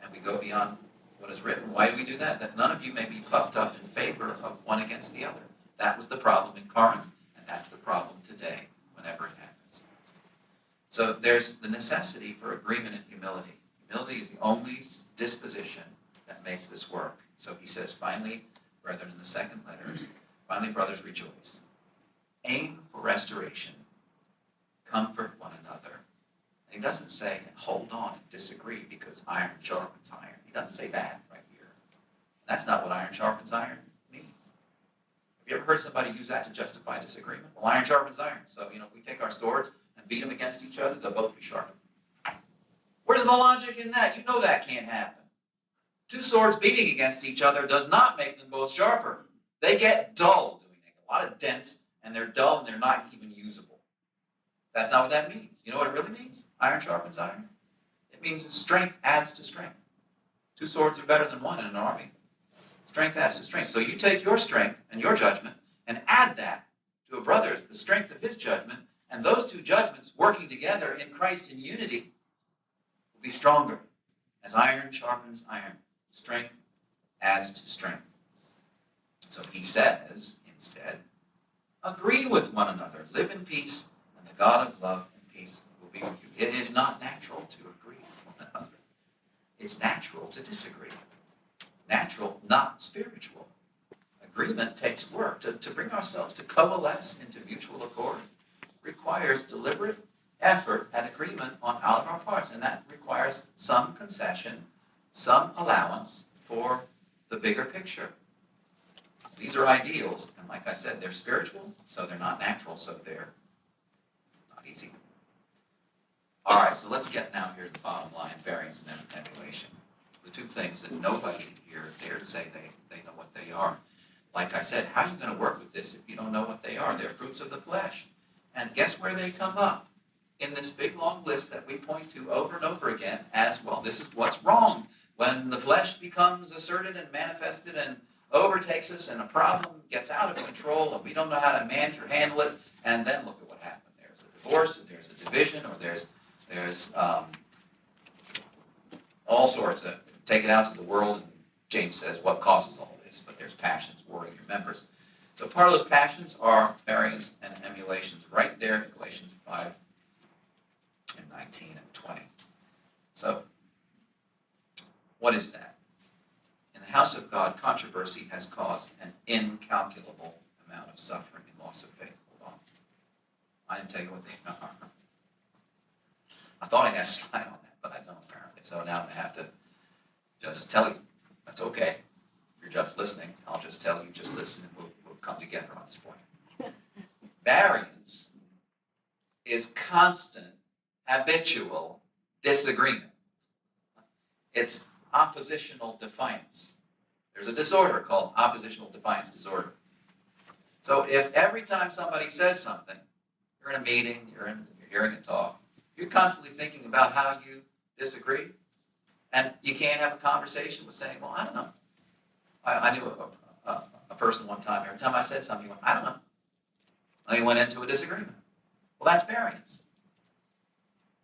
and we go beyond what is written. Why do we do that? That none of you may be puffed up in favor of one against the other. That was the problem in Corinth, and that's the problem today whenever it happens. So there's the necessity for agreement and humility. Humility is the only disposition that makes this work. So he says, finally, brethren, in the second letter, finally, brothers, rejoice. Aim for restoration. Comfort one another. And he doesn't say, hold on and disagree because iron sharpens iron. He doesn't say that right here. That's not what iron sharpens iron means. Have you ever heard somebody use that to justify disagreement? Well, iron sharpens iron. So, if we take our swords and beat them against each other, they'll both be sharpened. Where's the logic in that? You know that can't happen. Two swords beating against each other does not make them both sharper. They get dull. They make a lot of dents, and they're dull, and they're not even usable. That's not what that means. You know what it really means? Iron sharpens iron. It means strength adds to strength. Two swords are better than one in an army. Strength adds to strength. So you take your strength and your judgment and add that to a brother's, the strength of his judgment, and those two judgments working together in Christ in unity will be stronger. As iron sharpens iron, strength adds to strength. So he says, instead, agree with one another, live in peace, and the God of love and peace will be with you. It is not natural to agree with one another. It's natural to disagree. Natural, not spiritual. Agreement takes work. To bring ourselves to coalesce into mutual accord requires deliberate effort and agreement on all of our parts, and that requires some concession, some allowance for the bigger picture. These are ideals, and like I said, they're spiritual, so they're not natural, so they're not easy. All right, so let's get now here to the bottom line, variance and emulation. The two things that nobody here dared say they know what they are. Like I said, how are you going to work with this if you don't know what they are? They're fruits of the flesh. And guess where they come up? In this big long list that we point to over and over again as, well, this is what's wrong. When the flesh becomes asserted and manifested and overtakes us and a problem gets out of control and we don't know how to manage or handle it, and then look at what happened. There's a divorce, or there's a division, or there's all sorts of, take it out to the world, and James says, what causes all this? But there's passions warring your members. So part of those passions are variance and emulations right there in Galatians 5 and 19 and 20. So what is that? In the house of God, controversy has caused an incalculable amount of suffering and loss of faith. Hold on. I didn't tell you what they are. I thought I had a slide on that, but I don't apparently. So now I have to just tell you. That's okay. If you're just listening, I'll just tell you, just listen, and we'll come together on this point. Variance is constant, habitual disagreement. It's oppositional defiance. There's a disorder called oppositional defiance disorder. So if every time somebody says something, you're in a meeting, you're hearing a talk, you're constantly thinking about how you disagree, and you can't have a conversation with saying, well, I don't know. I knew a person one time, every time I said something, he went, I don't know. And he went into a disagreement. Well, that's variance.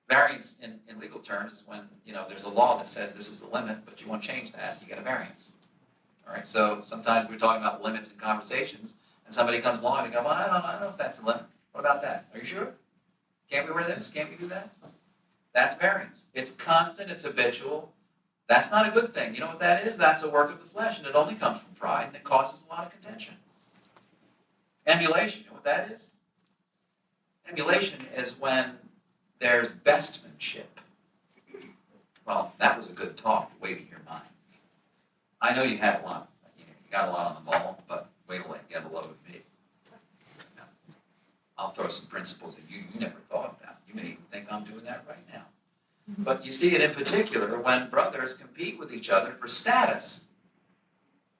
Variance in legal terms is when, there's a law that says this is the limit, but you want to change that, you get a variance. All right, so sometimes we're talking about limits in conversations, and somebody comes along and they go, well, I don't know if that's the limit. What about that? Are you sure? Can't we wear this? Can't we do that? That's variance. It's constant, it's habitual. That's not a good thing. You know what that is? That's a work of the flesh, and it only comes from pride, and it causes a lot of contention. Emulation, you know what that is? Emulation is when there's bestmanship. Well, that was a good talk. Wait till your mind. I know you had a lot. You got a lot on the ball, but wait till you get a load of me. I'll throw some principles that you never thought about. You may even think I'm doing that right now. But you see it in particular when brothers compete with each other for status.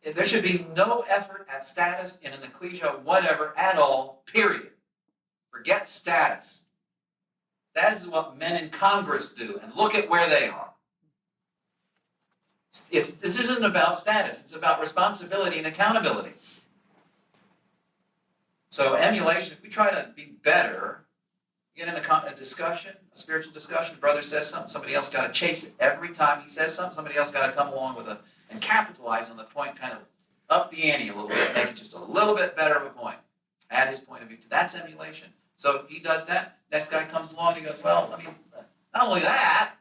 There should be no effort at status in an ecclesia whatever at all, period. Forget status. That is what men in Congress do, and look at where they are. This isn't about status. It's about responsibility and accountability. So emulation, if we try to be better, get in a discussion, a spiritual discussion, brother says something, somebody else got to chase it. Every time he says something, somebody else got to come along with and capitalize on the point, kind of up the ante a little bit, make it just a little bit better of a point. Add his point of view. That's emulation. So he does that. Next guy comes along and he goes, well, not only that,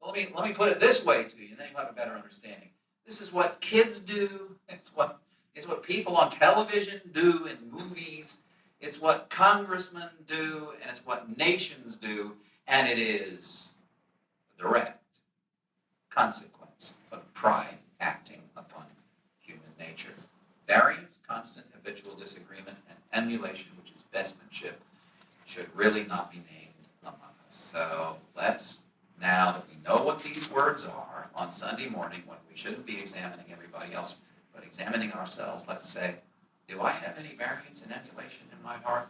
let me put it this way to you, and then you'll have a better understanding. This is what kids do. It's what people on television do in movies. It's what congressmen do, and it's what nations do, and it is a direct consequence of pride acting upon human nature. Variance, constant habitual disagreement, and emulation, which is bestmanship, should really not be named among us. So let's, now that we know what these words are on Sunday morning, when we shouldn't be examining everybody else, but examining ourselves, let's say, do I have any variance and emulation in my heart?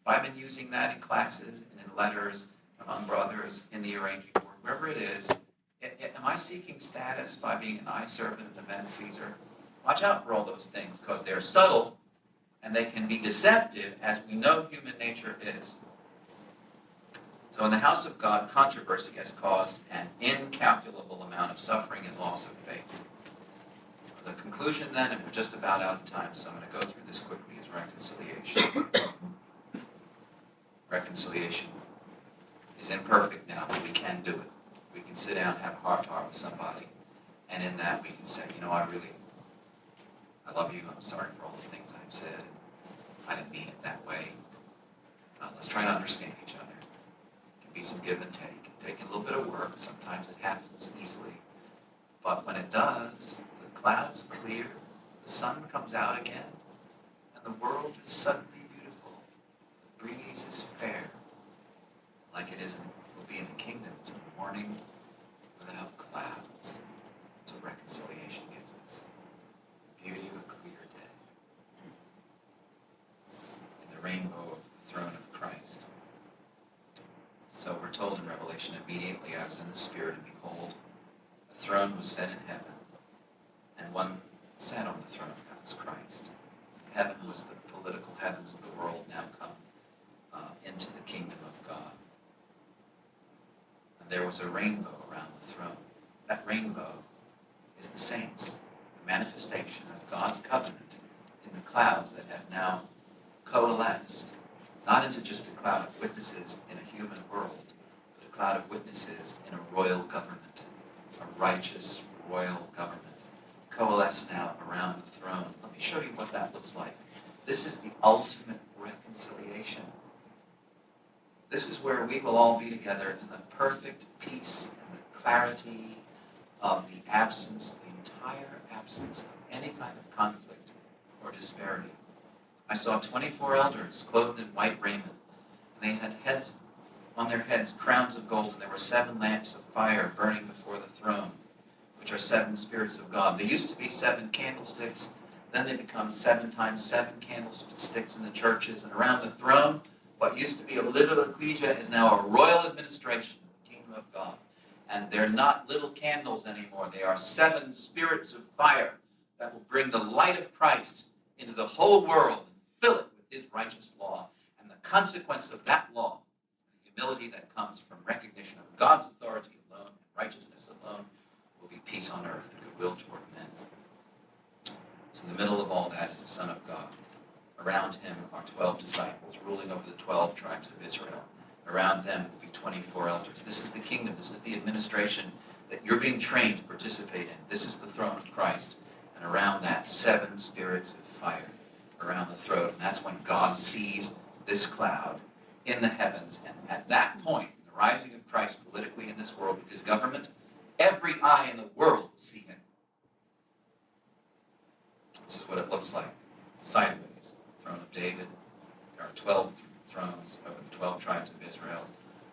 Have I been using that in classes and in letters, among brothers, in the arranging board, wherever it is? Am I seeking status by being an eye servant and a man pleaser? Watch out for all those things, because they're subtle and they can be deceptive, as we know human nature is. So in the house of God, controversy has caused an incalculable amount of suffering and loss of faith. The conclusion then, and we're just about out of time, so I'm going to go through this quickly, is reconciliation. Reconciliation is imperfect now, but we can do it. We can sit down and have a heart-to-heart with somebody, and in that we can say, I love you, I'm sorry for all the things I've said. I didn't mean it that way. Let's try to understand each other. be some give and take, taking a little bit of work. Sometimes it happens easily. But when it does, the clouds clear, the sun comes out again, and the world is suddenly beautiful. The breeze is fair, like it will be in the kingdom. It's a morning without clouds. That's what reconciliation gives us. The beauty of a clear day. In the rainbow of the throne of Christ. So we're told in Revelation, immediately I was in the Spirit, and behold, a throne was set in heaven, and one sat on the throne. That was Christ. Heaven was the political heavens of the world now come into the kingdom of God. And there was a rainbow around the throne. That rainbow is the saints, the manifestation of God's covenant in the clouds that have now coalesced, not into just a cloud of witnesses in a human world, but a cloud of witnesses in a royal government, a righteous royal government, coalesce now around the throne. Let me show you what that looks like. This is the ultimate reconciliation. This is where we will all be together in the perfect peace and the clarity of the absence, the entire absence of any kind of conflict or disparity. I saw 24 elders clothed in white raiment, and they had heads on their heads, crowns of gold, and there were 7 lamps of fire burning before the throne, which are 7 spirits of God. There used to be 7 candlesticks, then they become 7 times 7 candlesticks in the churches, and around the throne, what used to be a little ecclesia is now a royal administration of the kingdom of God. And they're not little candles anymore. They are 7 spirits of fire that will bring the light of Christ into the whole world and fill it with his righteous law. And the consequence of that law, the humility that comes from recognition of God's authority alone and righteousness alone, will be peace on earth and goodwill toward men. So in the middle of all that is the Son of God. Around him are 12 disciples ruling over the 12 tribes of Israel. Around them will be 24 elders. This is the kingdom. This is the administration that you're being trained to participate in. This is the throne of Christ. And around that, 7 spirits of fire around the throne. And that's when God sees this cloud in the heavens. And at that point, in the rising of Christ politically in this world with his government, every eye in the world will see him. This is what it looks like. Sideways. Throne of David. There are 12 thrones over the 12 tribes of Israel.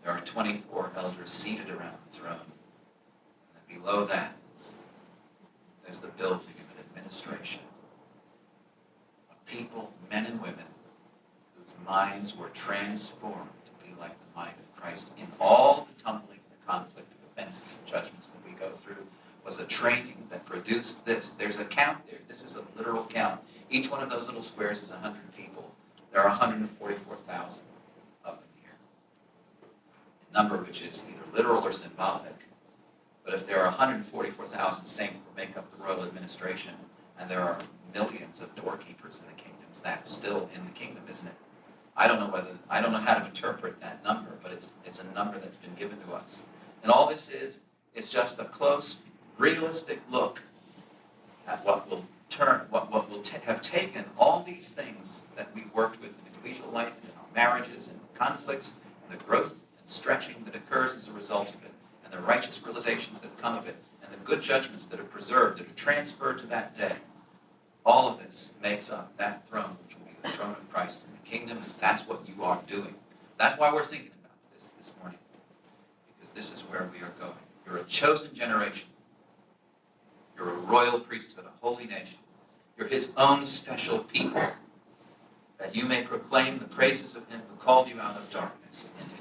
There are 24 elders seated around the throne. And then below that, there's the building of an administration of people, men and women, whose minds were transformed to be like the mind of Christ. In all the tumbling, the conflict, the offenses and judgments that we go through was a training that produced this. There's a count there. This is a literal count. Each one of those little squares is 100 people. There are 144,000 of them here. A number which is either literal or symbolic. But if there are 144,000 saints that make up the royal administration, and there are millions of doorkeepers in the kingdoms, that's still in the kingdom, isn't it? I don't know how to interpret that number, but it's a number that's been given to us. And all this is just a close, realistic look at what will have taken all these things that we've worked with in ecclesial life, in our marriages, and conflicts, and the growth and stretching that occurs as a result of it, and the righteous realizations that come of it, and the good judgments that are preserved, that are transferred to that day. All of this makes up that throne, which will be the throne of Christ in the kingdom, and that's what you are doing. That's why we're thinking about this morning, because this is where we are going. You're a chosen generation. You're a royal priesthood, a holy nation. You're his own special people, that you may proclaim the praises of him who called you out of darkness into